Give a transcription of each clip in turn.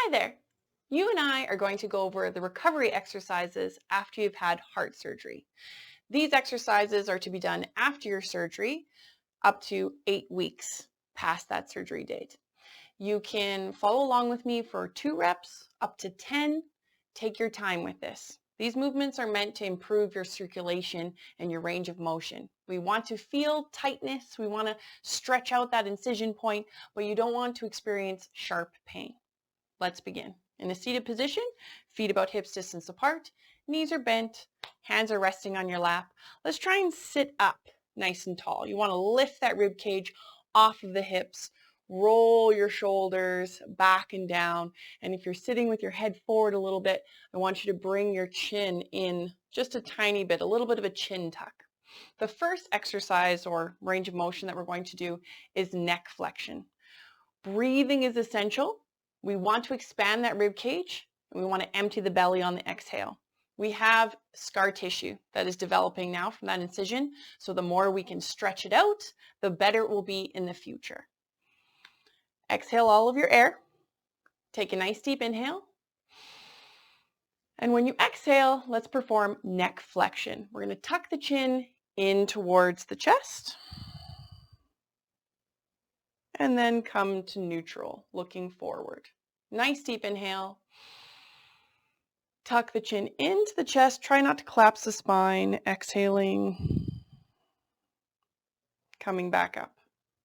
Hi there. You and I are going to go over the recovery exercises after you've had heart surgery. These exercises are to be done after your surgery up to 8 weeks past that surgery date. You can follow along with me for 2 reps up to 10. Take your time with this. These movements are meant to improve your circulation and your range of motion. We want to feel tightness. We want to stretch out that incision point, but you don't want to experience sharp pain. Let's begin. In a seated position, feet about hips distance apart, knees are bent, hands are resting on your lap. Let's try and sit up nice and tall. You want to lift that rib cage off of the hips, roll your shoulders back and down. And if you're sitting with your head forward a little bit, I want you to bring your chin in just a tiny bit, a little bit of a chin tuck. The first exercise or range of motion that we're going to do is neck flexion. Breathing is essential. We want to expand that rib cage and we want to empty the belly on the exhale. We have scar tissue that is developing now from that incision, so the more we can stretch it out, the better it will be in the future. Exhale all of your air. Take a nice deep inhale. And when you exhale, let's perform neck flexion. We're going to tuck the chin in towards the chest. And then come to neutral, looking forward. Nice deep inhale. Tuck the chin into the chest. Try not to collapse the spine. Exhaling. Coming back up.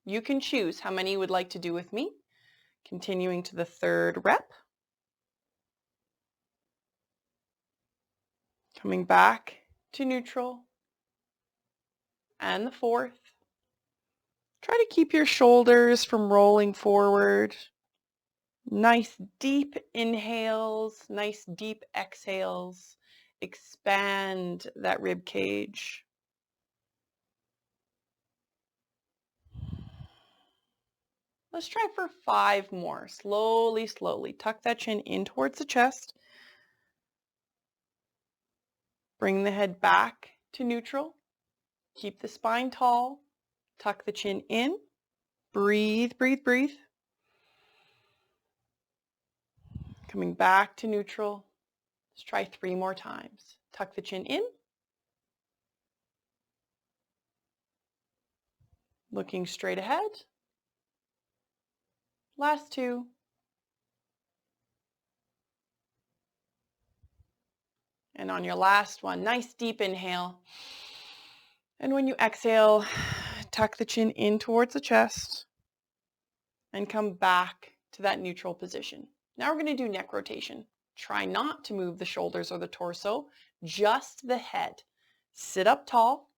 You can choose how many you would like to do with me. Continuing to the third rep. Coming back to neutral. And the fourth. Try to keep your shoulders from rolling forward. Nice deep inhales, nice deep exhales. Expand that rib cage. Let's try for 5 more. Slowly, slowly. Tuck that chin in towards the chest. Bring the head back to neutral. Keep the spine tall. Tuck the chin in. Breathe, breathe, breathe. Coming back to neutral. Let's try 3 more times. Tuck the chin in. Looking straight ahead. Last 2. And on your last one, nice deep inhale. And when you exhale, tuck the chin in towards the chest and come back to that neutral position. Now we're going to do neck rotation. Try not to move the shoulders or the torso, just the head. Sit up tall,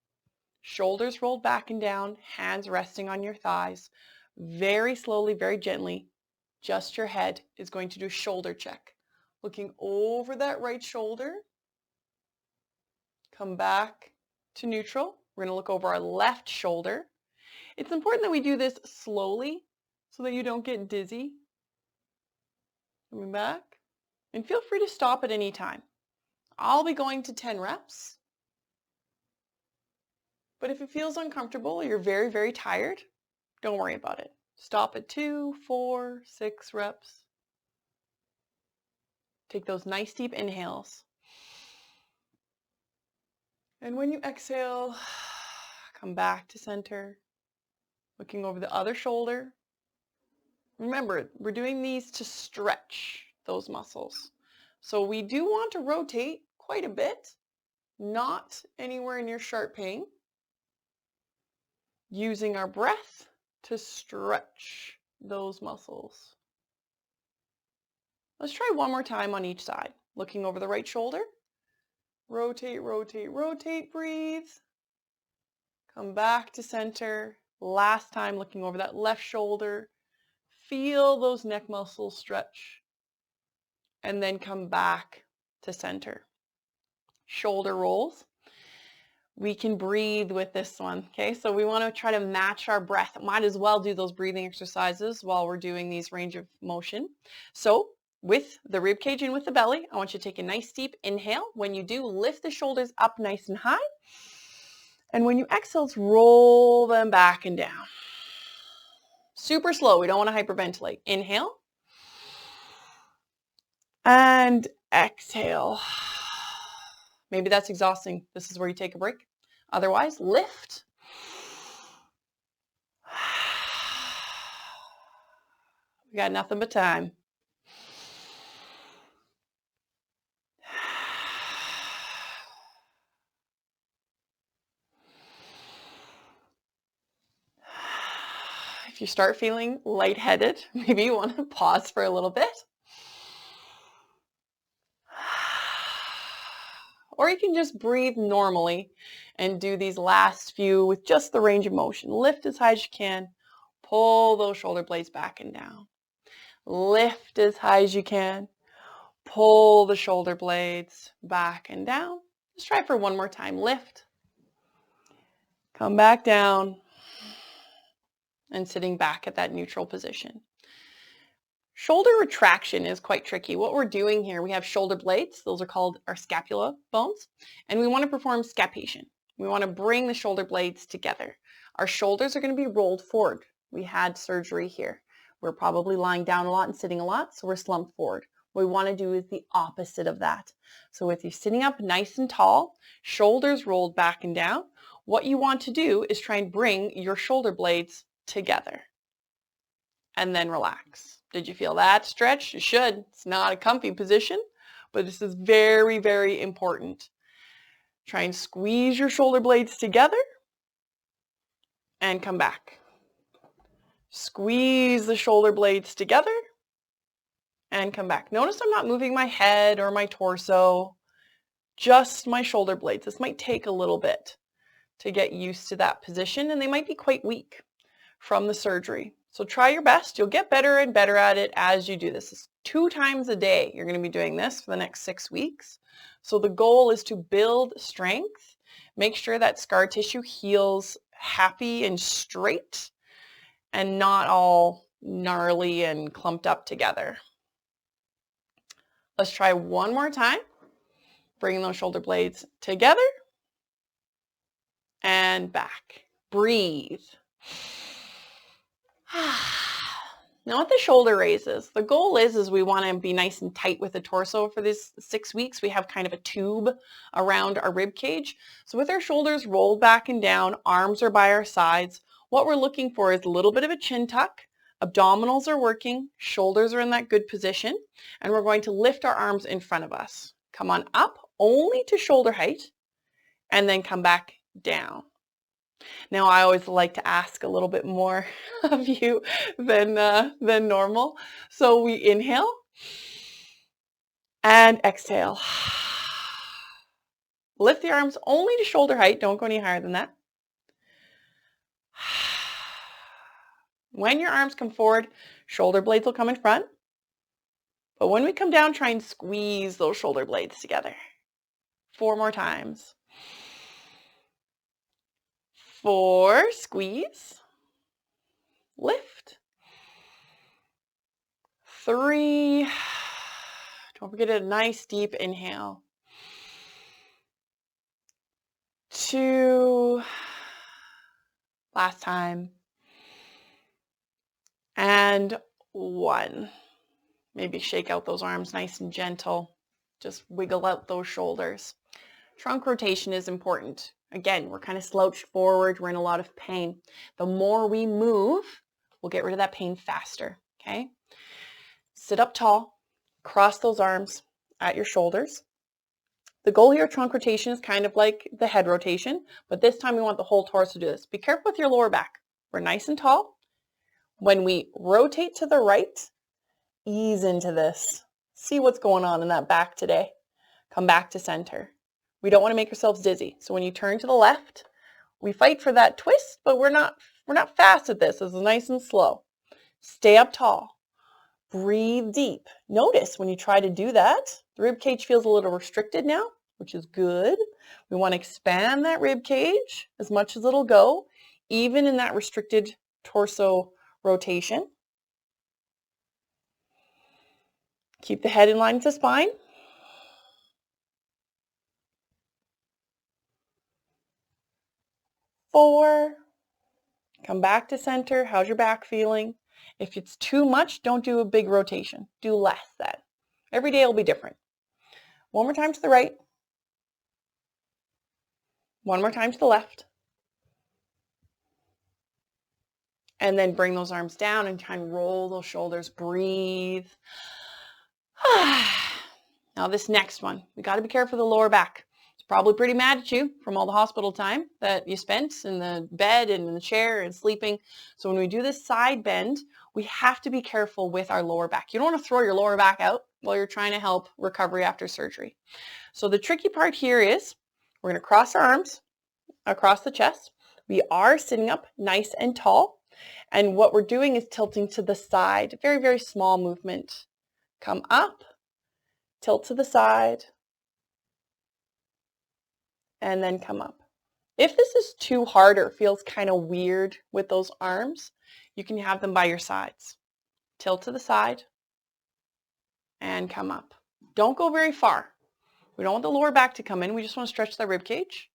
shoulders rolled back and down, hands resting on your thighs. Very slowly, very gently, just your head is going to do a shoulder check. Looking over that right shoulder. Come back to neutral. We're going to look over our left shoulder. It's important that we do this slowly so that you don't get dizzy. Coming back. And feel free to stop at any time. I'll be going to 10 reps. But if it feels uncomfortable or you're very, very tired, don't worry about it. Stop at 2, 4, 6 reps. Take those nice deep inhales. And when you exhale, come back to center, looking over the other shoulder. Remember, we're doing these to stretch those muscles. So we do want to rotate quite a bit, not anywhere near sharp pain. Using our breath to stretch those muscles. Let's try one more time on each side. Looking over the right shoulder. Rotate, rotate, rotate, breathe. Come back to center. Last time looking over that left shoulder. Feel those neck muscles stretch. And then come back to center. Shoulder rolls. We can breathe with this one, okay? So we want to try to match our breath. Might as well do those breathing exercises while we're doing these range of motion. So with the rib cage in with the belly, I want you to take a nice deep inhale. When you do, lift the shoulders up nice and high. And when you exhale, roll them back and down. Super slow. We don't want to hyperventilate. Inhale. And exhale. Maybe that's exhausting. This is where you take a break. Otherwise, lift. We got nothing but time. If you start feeling lightheaded, maybe you want to pause for a little bit. Or you can just breathe normally and do these last few with just the range of motion. Lift as high as you can. Pull those shoulder blades back and down. Lift as high as you can. Pull the shoulder blades back and down. Let's try for one more time. Lift. Come back down. And sitting back at that neutral position. Shoulder retraction is quite tricky. What we're doing here, we have shoulder blades. Those are called our scapula bones. And we want to perform scapation. We want to bring the shoulder blades together. Our shoulders are going to be rolled forward. We had surgery here. We're probably lying down a lot and sitting a lot, so we're slumped forward. What we want to do is the opposite of that. So with you sitting up nice and tall, shoulders rolled back and down, what you want to do is try and bring your shoulder blades together. And then relax. Did you feel that stretch? You should. It's not a comfy position, but this is very, very important. Try and squeeze your shoulder blades together and come back. Squeeze the shoulder blades together and come back. Notice I'm not moving my head or my torso, just my shoulder blades. This might take a little bit to get used to that position, and they might be quite weak from the surgery. So try your best. You'll get better and better at it as you do this. It's 2 times a day. You're going to be doing this for the next 6 weeks. So the goal is to build strength, make sure that scar tissue heals happy and straight and not all gnarly and clumped up together. Let's try one more time. Bring those shoulder blades together and back. Breathe. Now with the shoulder raises, the goal is we want to be nice and tight with the torso for these 6 weeks. We have kind of a tube around our rib cage. So with our shoulders rolled back and down, arms are by our sides, what we're looking for is a little bit of a chin tuck. Abdominals are working, shoulders are in that good position, and we're going to lift our arms in front of us. Come on up only to shoulder height, and then come back down. Now, I always like to ask a little bit more of you than normal. So we inhale and exhale. Lift the arms only to shoulder height. Don't go any higher than that. When your arms come forward, shoulder blades will come in front. But when we come down, try and squeeze those shoulder blades together. 4 more times. 4, squeeze, lift. 3, don't forget a nice deep inhale. 2, last time. And 1. Maybe shake out those arms nice and gentle. Just wiggle out those shoulders. Trunk rotation is important. Again, we're kind of slouched forward. We're in a lot of pain. The more we move, we'll get rid of that pain faster, okay? Sit up tall, cross those arms at your shoulders. The goal here, trunk rotation, is kind of like the head rotation, but this time we want the whole torso to do this. Be careful with your lower back. We're nice and tall. When we rotate to the right, ease into this. See what's going on in that back today. Come back to center. We don't want to make ourselves dizzy. So when you turn to the left, we fight for that twist, but we're not fast at this. This is nice and slow. Stay up tall. Breathe deep. Notice when you try to do that, the rib cage feels a little restricted now, which is good. We want to expand that rib cage as much as it'll go, even in that restricted torso rotation. Keep the head in line with the spine. 4, come back to center. How's your back feeling? If it's too much, don't do a big rotation. Do less then. Every day will be different. One more time to the right. One more time to the left. And then bring those arms down and try and roll those shoulders. Breathe. Now this next one, we got to be careful of the lower back. It's probably pretty mad at you from all the hospital time that you spent in the bed and in the chair and sleeping. So when we do this side bend, we have to be careful with our lower back. You don't want to throw your lower back out while you're trying to help recovery after surgery. So the tricky part here is we're going to cross our arms across the chest. We are sitting up nice and tall. And what we're doing is tilting to the side. Very, very small movement. Come up, tilt to the side, and then come up. If this is too hard or feels kind of weird with those arms, you can have them by your sides. Tilt to the side and come up. Don't go very far. We don't want the lower back to come in. We just want to stretch the rib cage.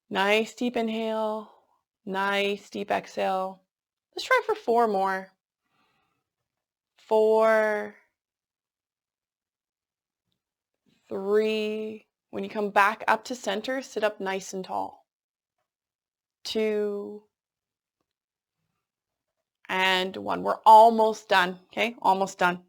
Nice deep inhale. Nice deep exhale. Let's try for 4 more. 4, 3. When you come back up to center, sit up nice and tall. 2, and 1. We're almost done, okay? Almost done.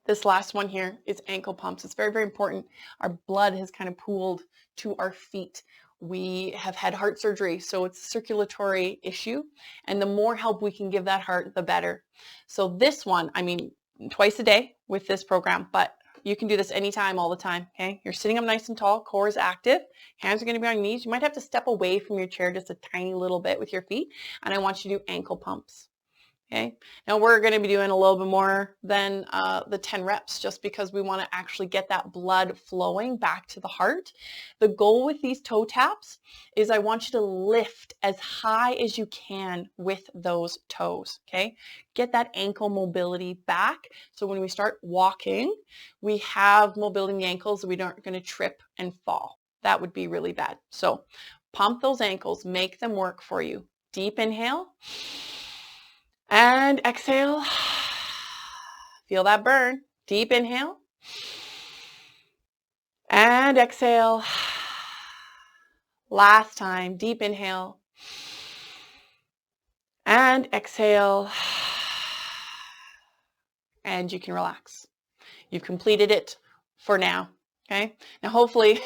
This last one here is ankle pumps. It's very, very important. Our blood has kind of pooled to our feet. We have had heart surgery, so it's a circulatory issue. And the more help we can give that heart, the better. So this one, I mean, twice a day with this program, but you can do this anytime, all the time, okay? You're sitting up nice and tall, core is active, hands are going to be on your knees. You might have to step away from your chair just a tiny little bit with your feet, and I want you to do ankle pumps. Okay, now we're going to be doing a little bit more than the 10 reps just because we want to actually get that blood flowing back to the heart. The goal with these toe taps is I want you to lift as high as you can with those toes, okay? Get that ankle mobility back so when we start walking, we have mobility in the ankles so we aren't going to trip and fall. That would be really bad. So pump those ankles, make them work for you. Deep inhale. And exhale. Feel that burn. Deep inhale. And exhale. Last time. Deep inhale. And exhale. And you can relax. You've completed it for now. Okay. Now, hopefully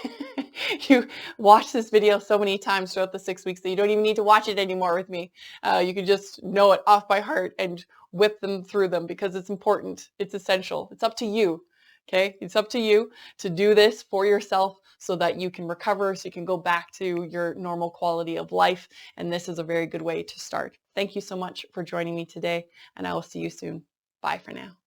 you watched this video so many times throughout the 6 weeks that you don't even need to watch it anymore with me. You can just know it off by heart and whip them through them because it's important. It's essential. It's up to you. Okay. It's up to you to do this for yourself so that you can recover, so you can go back to your normal quality of life. And this is a very good way to start. Thank you so much for joining me today, and I will see you soon. Bye for now.